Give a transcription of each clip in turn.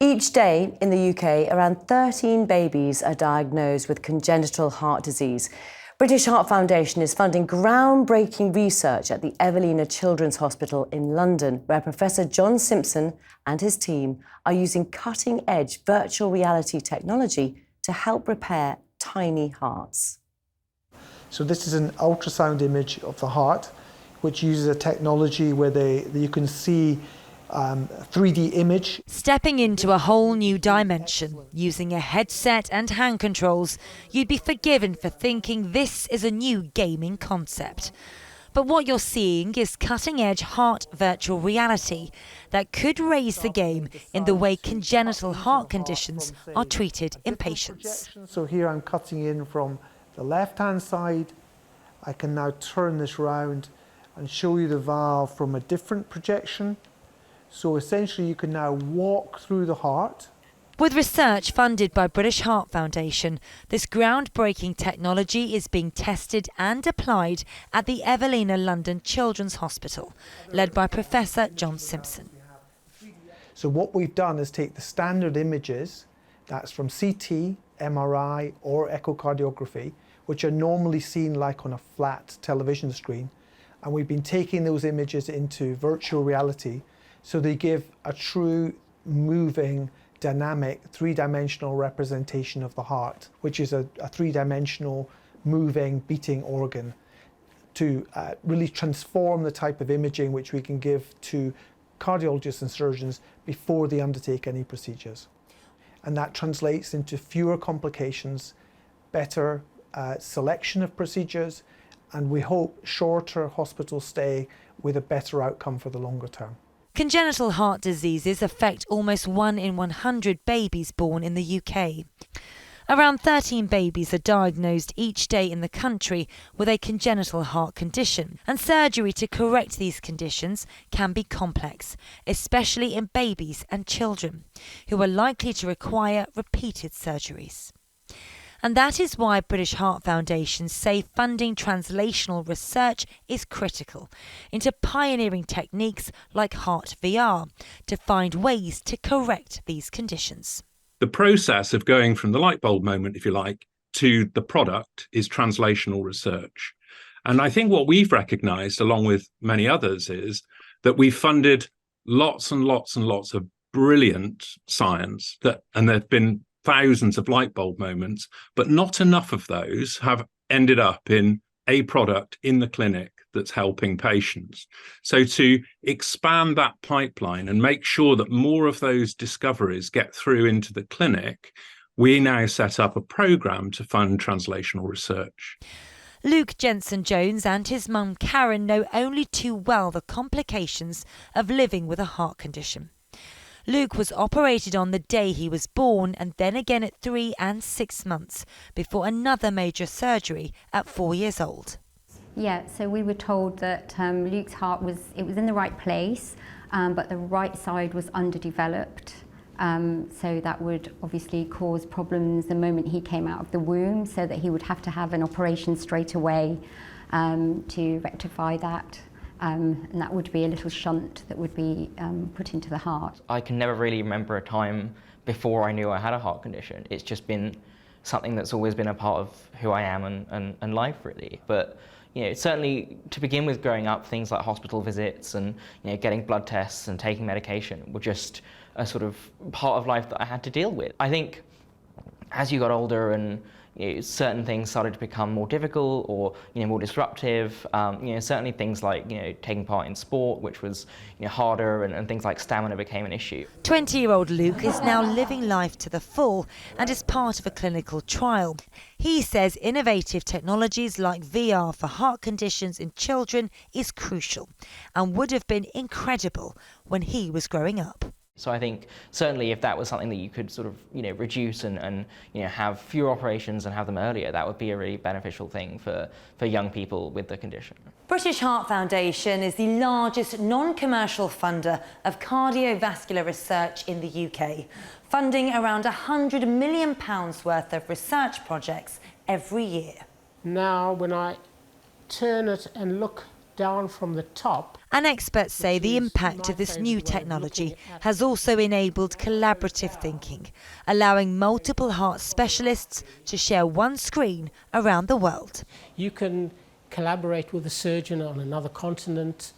Each day in the UK, around 13 babies are diagnosed with congenital heart disease. British Heart Foundation is funding groundbreaking research at the Evelina Children's Hospital in London, where Professor John Simpson and his team are using cutting-edge virtual reality technology to help repair tiny hearts. So this is an ultrasound image of the heart, which uses a technology where you can see 3D image. Stepping into a whole new dimension, using a headset and hand controls, you'd be forgiven for thinking this is a new gaming concept. But what you're seeing is cutting-edge heart virtual reality that could raise the game in the way congenital heart conditions are treated in patients. So here I'm cutting in from the left-hand side. I can now turn this round and show you the valve from a different projection. So essentially you can now walk through the heart. With research funded by British Heart Foundation, this groundbreaking technology is being tested and applied at the Evelina London Children's Hospital, led by Professor John Simpson. So what we've done is take the standard images, that's from CT, MRI or echocardiography, which are normally seen like on a flat television screen, and we've been taking those images into virtual reality so they give a true moving, dynamic, three-dimensional representation of the heart, which is a three-dimensional moving, beating organ, to really transform the type of imaging which we can give to cardiologists and surgeons before they undertake any procedures. And that translates into fewer complications, better selection of procedures, and we hope shorter hospital stay with a better outcome for the longer term. Congenital heart diseases affect almost 1 in 100 babies born in the UK. Around 13 babies are diagnosed each day in the country with a congenital heart condition, and surgery to correct these conditions can be complex, especially in babies and children, who are likely to require repeated surgeries. And that is why British Heart Foundation say funding translational research is critical into pioneering techniques like Heart VR to find ways to correct these conditions. The process of going from the light bulb moment, if you like, to the product is translational research. And I think what we've recognized, along with many others, is that we've funded lots and lots and lots of brilliant science, and there have been thousands of light bulb moments, but not enough of those have ended up in a product in the clinic that's helping patients. So to expand that pipeline and make sure that more of those discoveries get through into the clinic, we now set up a programme to fund translational research. Luke Jensen-Jones and his mum Karen know only too well the complications of living with a heart condition. Luke was operated on the day he was born and then again at 3 and 6 months before another major surgery at 4 years old. Yeah, so we were told that Luke's heart was in the right place, but the right side was underdeveloped. So that would obviously cause problems the moment he came out of the womb, so that he would have to have an operation straight away to rectify that. And that would be a little shunt that would be put into the heart. I can never really remember a time before I knew I had a heart condition. It's just been something that's always been a part of who I am and life, really. But certainly to begin with, growing up, things like hospital visits and getting blood tests and taking medication were just a sort of part of life that I had to deal with. I think as you got older and certain things started to become more difficult or more disruptive. Certainly things like taking part in sport, which was harder, and things like stamina became an issue. 20-year-old Luke is now living life to the full and is part of a clinical trial. He says innovative technologies like VR for heart conditions in children is crucial and would have been incredible when he was growing up. So I think certainly if that was something that you could sort of reduce and have fewer operations and have them earlier, that would be a really beneficial thing for young people with the condition. British Heart Foundation is the largest non-commercial funder of cardiovascular research in the UK, funding around £100 million worth of research projects every year. Now when I turn it and look down from the top. And experts say the impact of this new technology has also enabled collaborative thinking, allowing multiple heart specialists to share one screen around the world. You can collaborate with a surgeon on another continent,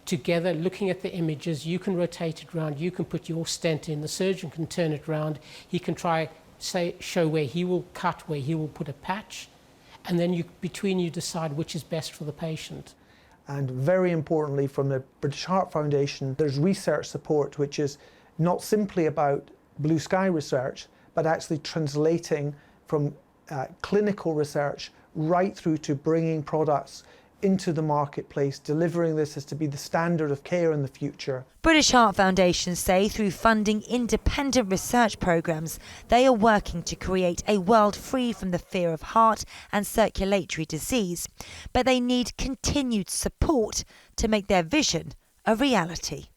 together looking at the images. You can rotate it around, you can put your stent in, the surgeon can turn it around, he can show where he will cut, where he will put a patch, and then between you decide which is best for the patient. And very importantly, from the British Heart Foundation, there's research support, which is not simply about blue sky research, but actually translating from clinical research right through to bringing products into the marketplace, delivering this as to be the standard of care in the future. British Heart Foundation say through funding independent research programmes, they are working to create a world free from the fear of heart and circulatory disease. But they need continued support to make their vision a reality.